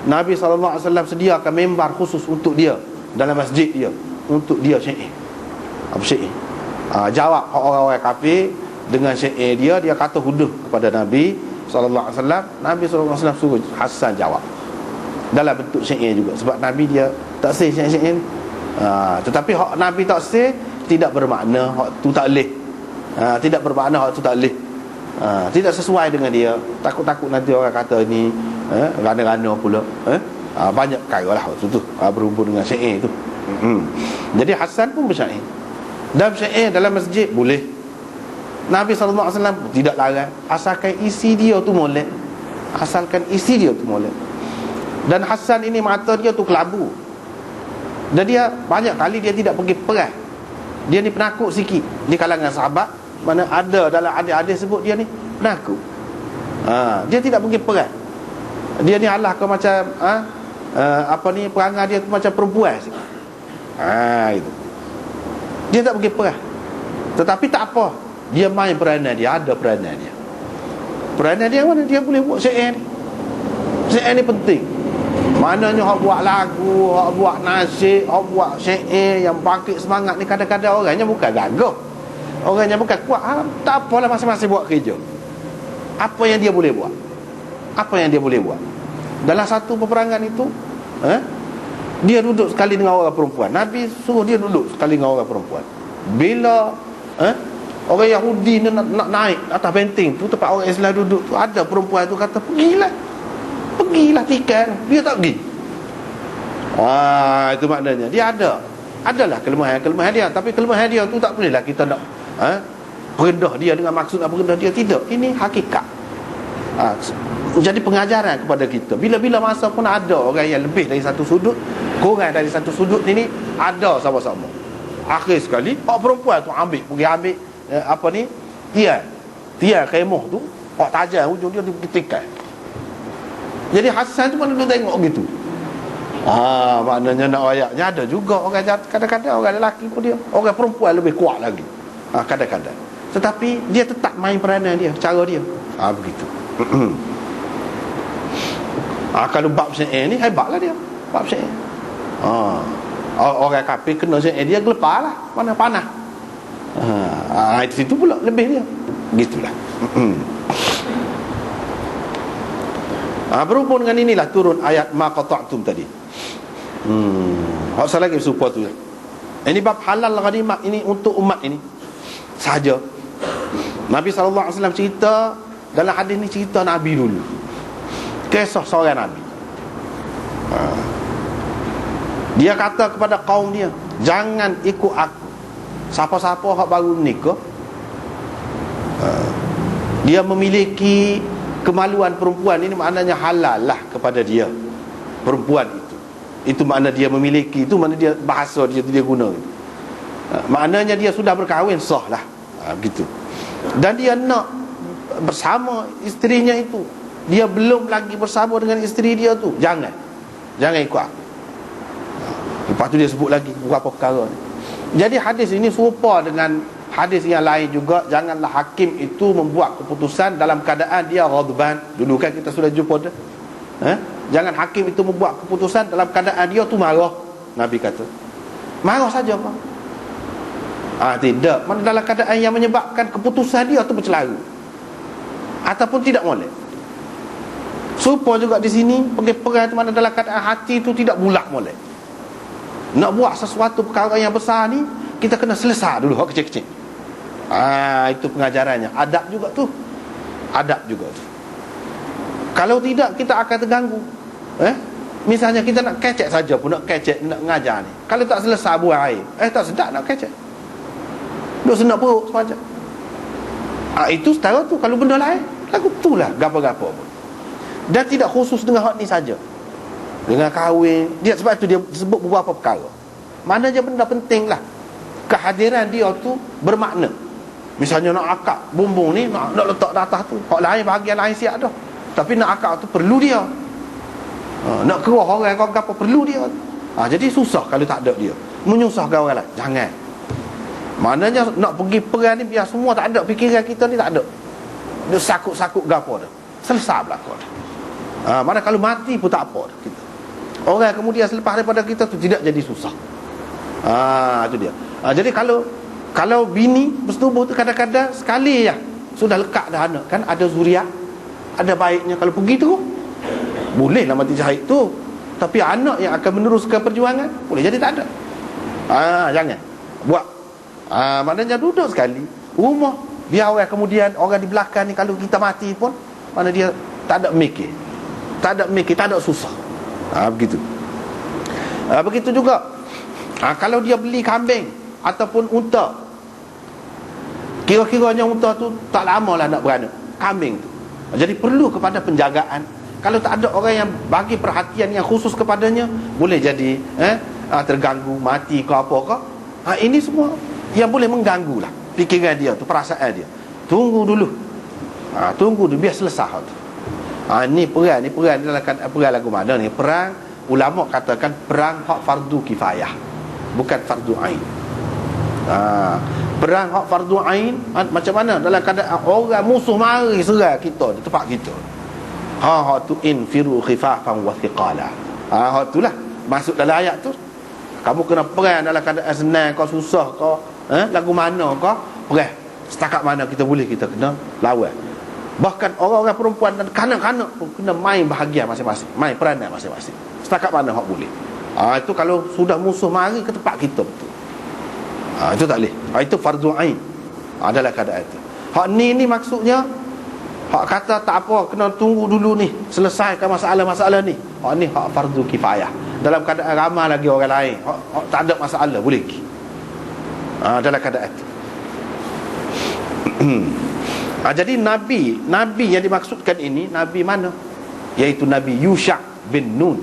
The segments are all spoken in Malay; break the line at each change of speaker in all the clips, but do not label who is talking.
Nabi SAW sediakan mimbar khusus untuk dia dalam masjid dia, untuk dia syair. Apa syair? Jawab orang-orang kafir dengan syair dia. Dia kata huduh kepada Nabi SAW. Nabi SAW suruh Hasan jawab dalam bentuk syair juga. Sebab Nabi dia tak say syair-syair ni. Tetapi hak Nabi tak say tidak bermakna hak tu tak leh. Tidak bermakna hak tu tak leh. Tidak sesuai dengan dia. Takut-takut nanti orang kata ni rana-rana pula. Banyak perkara lah waktu tu berhubung dengan syair tu. Jadi Hasan pun bersyair. Dan syair dalam masjid boleh. Nabi SAW tidak larang, asalkan isi dia tu molek. Asalkan isi dia tu molek. Dan Hasan ini mata dia tu kelabu. Dan dia banyak kali dia tidak pergi perang. Dia ni penakut sikit di kalangan sahabat. Mana ada dalam hadis-hadis sebut dia ni penakut. Dia tidak pergi perang. Dia ni alah ke macam perangai dia tu macam perempuan sikit. Itu. Dia tak pergi perang. Tetapi tak apa, dia main peranan dia, ada peranan dia. Peranan dia mana dia boleh buat syair ni. Syair ni penting. Maknanya hak buat lagu, hak buat nasyid, hak buat syair yang bangkit semangat ni, kadang-kadang orangnya bukan gagah, orangnya bukan kuat. Tak apalah, masing-masing buat kerja. Apa yang dia boleh buat? Apa yang dia boleh buat? Dalam satu peperangan itu, dia duduk sekali dengan orang perempuan. Nabi suruh dia duduk sekali dengan orang perempuan. Bila orang Yahudi ni nak naik atas benteng tu, tempat orang Islam duduk tu, ada perempuan tu kata, Pergilah tikai. Dia tak pergi. Itu maknanya dia adalah kelemahan dia. Tapi kelemahan dia tu tak bolehlah kita nak perendah dia dengan maksud nak perendah dia. Tidak. Ini hakikat. Jadi pengajaran kepada kita. Bila-bila masa pun ada orang yang lebih dari satu sudut, kurang dari satu sudut ini, ada sama-sama. Akhir sekali orang perempuan tu pergi ambil tiang kemah tu, orang tajam ujung dia ditikai. Jadi Hasan tu mana dia tengok gitu. Maknanya nak ayatnya ada juga orang, kadang-kadang orang lelaki pun dia, orang perempuan lebih kuat lagi. Kadang-kadang. Tetapi dia tetap main peranan dia, cara dia. Begitu. Kalau bab syair ni hebatlah dia. Bab syair. Orang kafir kena syair dia gelepar lah, mana panah. Itu situ pula lebih dia. Gitulah. Berhubung dengan inilah turun ayat ma qata'tum tadi. Hak lagi supaya tu. Ini bab halal ghanimah ini untuk umat ini saja. Nabi SAW cerita dalam hadis ni, cerita Nabi dulu, kisah seorang Nabi. Dia kata kepada kaum dia, jangan ikut aku. Siapa-siapa hak baru nikah, dia memiliki kemaluan perempuan ini, maknanya halal lah kepada dia perempuan itu. Itu makna dia memiliki, itu makna dia bahasa dia guna gitu. Maknanya dia sudah berkahwin, sah lah. Begitu. Dan dia nak bersama isterinya itu, dia belum lagi bersama dengan isteri dia tu, jangan ikut aku. Lepas tu dia sebut lagi beberapa perkara ni. Jadi hadis ini serupa dengan hadis yang lain juga. Janganlah hakim itu membuat keputusan dalam keadaan dia ghadban. Dulu kan kita sudah jumpa dah. Jangan hakim itu membuat keputusan dalam keadaan dia tu marah. Nabi kata marah saja apa? Tidak. Mana dalam keadaan yang menyebabkan keputusan dia tu bercelaru ataupun tidak molek. Serupa juga di sini, pergi perang tu mana dalam keadaan hati tu tidak bulat molek. Nak buat sesuatu perkara yang besar ni, kita kena selesai dulu hak kecil-kecil. Itu pengajarannya. Adab juga tu. Kalau tidak, kita akan terganggu. Misalnya kita nak kecek saja pun, nak kecek, nak mengajar ni, kalau tak selesai buang air, tak sedap nak kecek, duk senak perut semacam. Itu setara tu. Kalau benda lain, lagu tu lah gapa-gapa pun. Dan tidak khusus dengan hak ni saja, dengan kahwin dia. Sebab tu dia sebut beberapa perkara. Maknanya benda penting lah. Kehadiran dia tu bermakna. Misalnya nak akad bumbung ni, nak letak di atas tu, hak lain, bahagian lain siap dah. Tapi nak akad tu perlu dia. Nak keruh orang kau apa perlu dia. Jadi susah kalau tak ada dia, menyusahkan orang lain. Jangan. Maknanya nak pergi perang ni biar semua tak ada, fikiran kita ni tak ada, dia sakut-sakut gapo dah, selesai berlaku dah. Mana kalau mati pun tak apa dah kita. Orang kemudian selepas daripada kita tu tidak jadi susah. Itu dia. Jadi kalau bini bersetubuh tu kadang-kadang sekali ya sudah lekat dah anak, kan ada zuriat, ada baiknya kalau pergi tu bolehlah mati syahid tu, tapi anak yang akan meneruskan perjuangan boleh jadi tak ada. Jangan buat. Maknanya duduk sekali rumah, biar orang kemudian orang di belakang ni kalau kita mati pun mana dia tak ada mikir, tak ada susah. Begitu. Begitu juga kalau dia beli kambing ataupun unta, kira-kiranya unta tu tak lama lah nak beranak, kambing tu jadi perlu kepada penjagaan. Kalau tak ada orang yang bagi perhatian yang khusus kepadanya, boleh jadi terganggu, mati ke apa ke. Ini semua yang boleh mengganggu lah fikiran dia tu, perasaan dia. Tunggu dulu, biar selesai tu. Ni perang dalam perang lagu mana ni? Perang, ulama katakan perang hak fardu kifayah, bukan fardu ain. Perang hak fardu ain macam mana? Dalam keadaan orang musuh mari serang kita di tempat kita. Hak tu infiru khifafan wa thiqala. Hak tu lah masuk dalam ayat tu. Kamu kena perang dalam keadaan senang kau, susah kau, lagu mana kau perang. Setakat mana kita boleh, kita kena lawan. Bahkan orang-orang perempuan dan kanak-kanak pun kena main bahagian masing-masing, main peranan masing-masing. Setakat mana hak boleh. Itu kalau sudah musuh mari ke tempat kita betul. Itu tak boleh. Itu fardu ain. Dalam keadaan itu. Hak ni maksudnya hak kata tak apa, kena tunggu dulu ni, selesaikan masalah-masalah ni. Hak ni hak fardu kifayah. Dalam keadaan ramai lagi orang lain, hak tak ada masalah, boleh pergi. Dalam keadaan itu. Jadi Nabi yang dimaksudkan ini, Nabi mana? Iaitu Nabi Yusha' bin Nun.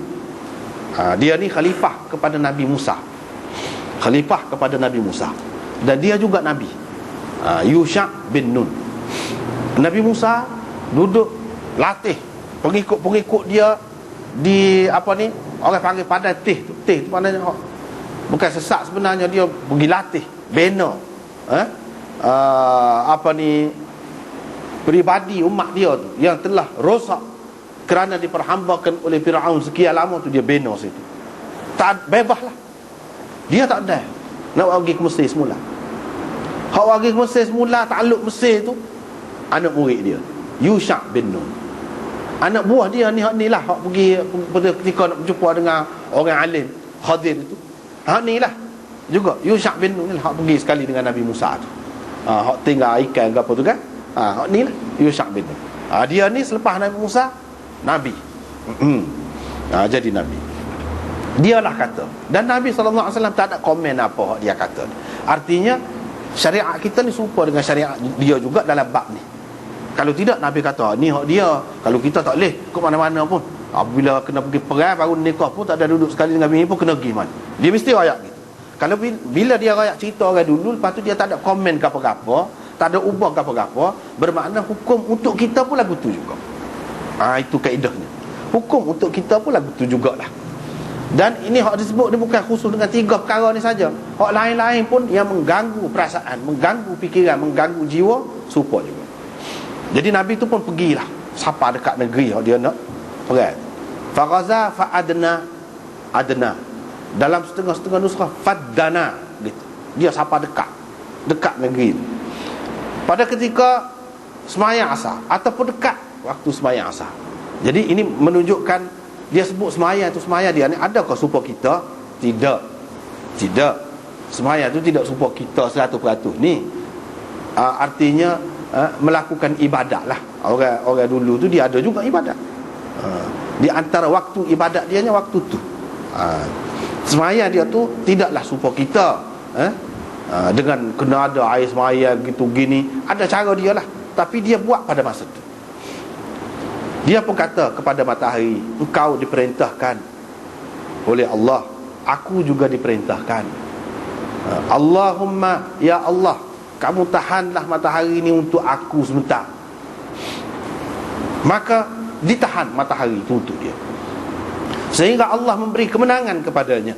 Dia ni khalifah kepada Nabi Musa. Khalifah kepada Nabi Musa. Dan dia juga Nabi. Yusha' bin Nun. Nabi Musa duduk latih pengikut dia di apa ni, orang panggil padai tih tu. Tih tu maknanya bukan sesak sebenarnya, dia pergi latih, bina peribadi umat dia tu yang telah rosak kerana diperhambakan oleh Firaun sekian lama tu. Dia bina situ, tak bebas lah. Dia tak ada nak pergi ke Mesir semula. Hak pergi ke Mesir semula, takluk Mesir tu anak murid dia Yusha' bin Nun. Anak buah dia ni, hak ni lah hak pergi ketika nak berjumpa dengan orang alim Khadir itu. Hak ni lah juga Yusha' bin Nun lah hak pergi sekali dengan Nabi Musa tu. Hak tinggal ikan ke apa tu kan. Hak ni lah Yusha' bin Nun. Dia ni selepas Nabi Musa Nabi. Jadi Nabi. Dialah kata. Dan Nabi SAW tak ada komen apa dia kata. Artinya syariat kita ni serupa dengan syariat dia juga dalam bab ni. Kalau tidak, Nabi kata ni hak dia. Kalau kita tak boleh ke mana-mana pun, bila kena pergi perang baru nikah pun tak ada duduk sekali dengan bini pun kena pergi mana. Dia mesti rayak gitu. Kalau bila dia rayak cerita orang dulu, lepas tu dia tak ada komen ke apa-apa, tak ada ubah ke apa-apa, bermakna hukum untuk kita pun lagu tu juga. Itu kaedahnya. Hukum untuk kita pun lagu tu jugalah. Dan ini hak disebut ni bukan khusus dengan 3 perkara ni saja. Hak lain-lain pun yang mengganggu perasaan, mengganggu fikiran, mengganggu jiwa, serupa juga. Jadi Nabi tu pun pergilah sapa dekat negeri hak dia nak perang. Faghaza fa'adna adna. Dalam setengah-setengah nusrah faddana gitu. Dia sapa dekat negeri. Pada ketika sembahyang asar ataupun dekat waktu sembahyang asar. Jadi ini menunjukkan, dia sebut sembahyang tu, sembahyang dia ni adakah serupa kita? Tidak. Sembahyang tu tidak serupa kita 100% ni. Artinya melakukan ibadat lah. Orang dulu tu dia ada juga ibadat. Di antara waktu ibadat dia nya waktu tu. Sembahyang dia tu tidaklah serupa kita. Dengan kena ada air sembahyang gitu gini, ada cara dia lah. Tapi dia buat pada masa tu. Dia pun kata kepada matahari, engkau diperintahkan oleh Allah, aku juga diperintahkan. Allahumma ya Allah, kamu tahanlah matahari ni untuk aku sebentar. Maka ditahan matahari itu untuk dia, sehingga Allah memberi kemenangan kepadanya.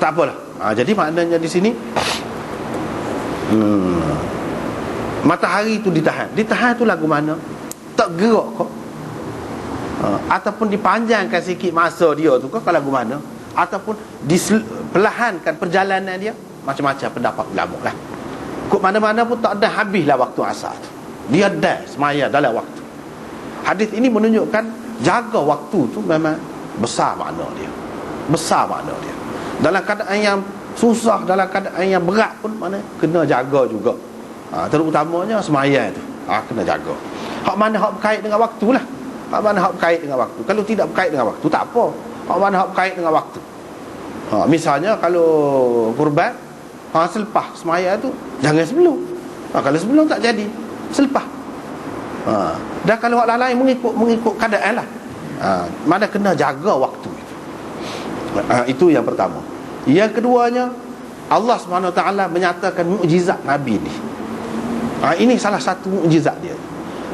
Tak apalah. Jadi maknanya di sini matahari itu ditahan. Ditahan tu lagu mana? Tak gerak kok. ataupun dipanjangkan sikit masa dia tu kalau lagu mana, ataupun perlahankan perjalanan dia. Macam-macam pendapat ulama lah. Kok mana-mana pun tak ada habislah waktu asar tu. Dia dah semaya dalam waktu. Hadis ini menunjukkan jaga waktu tu memang besar makna dia. Besar makna dia. Dalam keadaan yang susah, dalam keadaan yang berat pun mana kena jaga juga. Terutamanya semaya tu. Kena jaga. Hak mana hak berkait dengan waktu lah. Hak mana hak berkait dengan waktu. Kalau tidak berkait dengan waktu tak apa. Hak mana hak berkait dengan waktu. Misalnya kalau kurban, selepas semaya tu jangan sebelum. Kalau sebelum tak jadi, selepas. Dan kalau hak lain mengikut keadaan lah. Mana kena jaga waktu itu. Itu yang pertama. Yang keduanya, Allah SWT menyatakan mukjizat Nabi ni. Ini salah satu mukjizat dia.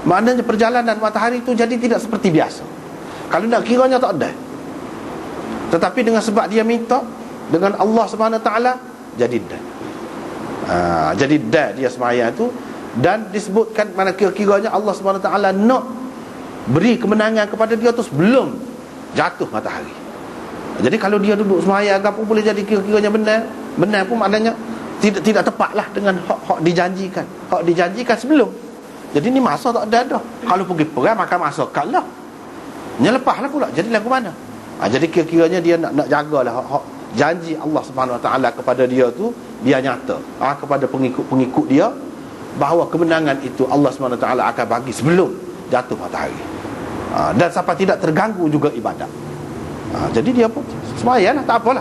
Maknanya perjalanan matahari itu jadi tidak seperti biasa. Kalau nak kiranya tak ada. Tetapi dengan sebab dia minta dengan Allah SWT, jadi dah. Jadi dah dia semaya tu. Dan disebutkan mana kira-kiranya Allah SWT nak beri kemenangan kepada dia tu sebelum jatuh matahari. Jadi kalau dia duduk semaya agak pun boleh jadi kira-kiranya benar. Benar pun maknanya tidak tepatlah dengan hak dijanjikan. Hak dijanjikan sebelum. Jadi ni masa tak ada dah. Kalau pergi perang maka masa kalah. Nyelepaslah pula. Jadi lagu mana? Jadi kira-kiranya dia nak jagalah hak janji Allah SWT kepada dia tu dia nyata. Kepada pengikut-pengikut dia bahawa kemenangan itu Allah SWT akan bagi sebelum jatuh matahari. Dan sampai tidak terganggu juga ibadat. Jadi dia pun semayalah, tak apalah.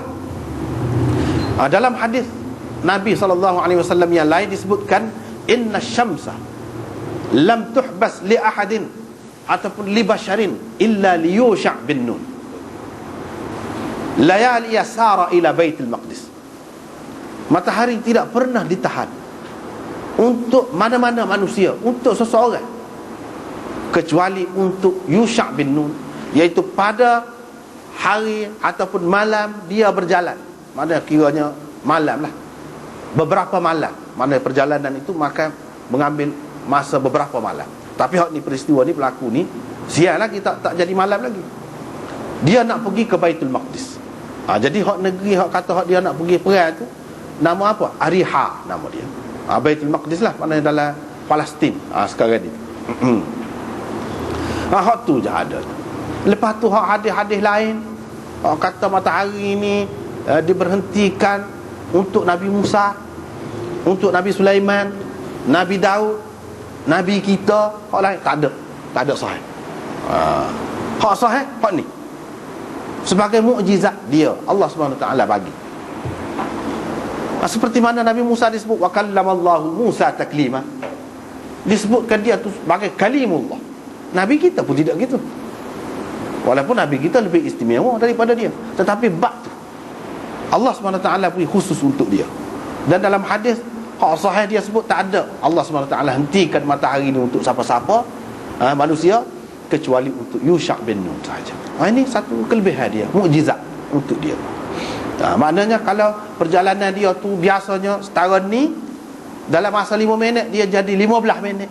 Dalam hadis Nabi SAW yang lain disebutkan, inna syamsa lam tuhbas li ahadin ataupun li basharin illa li Yusha' bin Nun layali yasara ila Baitul Maqdis. Matahari tidak pernah ditahan untuk mana-mana manusia, untuk seseorang, kecuali untuk Yusha' bin Nun, iaitu pada hari ataupun malam dia berjalan. Mana kiranya malam lah, beberapa malam. Mana perjalanan itu maka mengambil masa beberapa malam. Tapi hak ni peristiwa ni berlaku ni siang lagi, tak jadi malam lagi. Dia nak pergi ke Baitul Maqdis. Jadi hak negeri hak kata hak dia nak pergi perang tu nama apa? Ariha nama dia. Baitul Maqdis lah, mana dalam Palestin sekarang ni. Hak tu je ada. Lepas tu hak hadis-hadis lain hak kata matahari ni diberhentikan untuk Nabi Musa, untuk Nabi Sulaiman, Nabi Daud, Nabi kita. Hak lain tak ada sahih. Hak sahih hak ni sebagai mukjizat dia Allah SWT bagi. Seperti mana Nabi Musa disebut wa kallamallahu Musa taklima, disebutkan dia tu sebagai kalimullah. Nabi kita pun tidak gitu, walaupun Nabi kita lebih istimewa daripada dia, tetapi bab tu Allah SWT beri khusus untuk dia. Dan dalam hadis hak sahih dia sebut tak ada Allah SWT hentikan matahari ni untuk siapa-siapa manusia kecuali untuk Yusha' bin Nun saja. Ini satu kelebihan dia, mukjizat untuk dia. Maknanya kalau perjalanan dia tu biasanya setara ni, dalam masa 5 minit dia jadi 15 minit.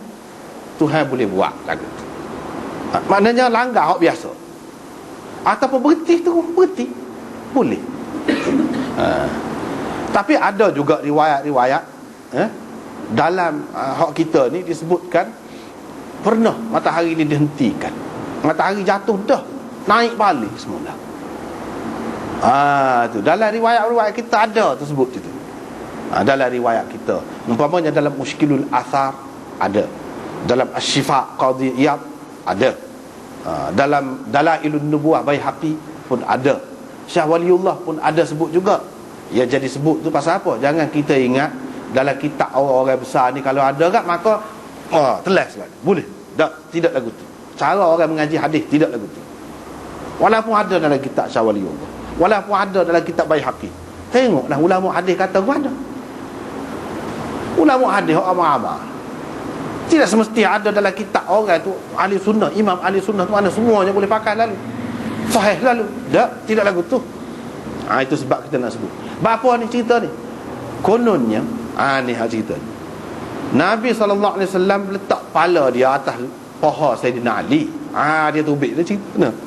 Tuhan boleh buat lagu tu. Maknanya langgar hak biasa. Ataupun berhenti tu, berhenti boleh. Tapi ada juga riwayat-riwayat dalam hak kita ni disebutkan pernah matahari ni dihentikan. Matahari jatuh dah, naik balik semula. Tu dalam riwayat-riwayat kita ada tersebut itu. Dalam riwayat kita, umpamanya dalam Mushkilul Athar ada, dalam Asy-Syifa Qadhi Iyad ada, dalam Dalailun Nubuwah Baihaqi pun ada, Syah Waliullah pun ada sebut juga. Ya, jadi sebut tu pasal apa? Jangan kita ingat dalam kitab orang-orang besar ni kalau ada kat maka telas lah. Boleh. Tidak lagu tu. Cara orang mengaji hadis tidak lagu tu. Walaupun ada dalam kitab Syah Waliullah, walaupun ada dalam kitab Baihaqi, tengoklah ulama hadis kata ada. Ulama hadis amal-amal tidak semesti ada dalam kitab orang tu ahli sunnah, imam ahli sunnah tu mana semuanya boleh pakai lalu sahih lalu. Tidak lagu tu. Itu sebab kita nak sebut. Apa ni cerita ni? Kononnya ni cerita ni. Nabi SAW letak kepala dia atas paha Saidina Ali. Dia tubik dia cerita.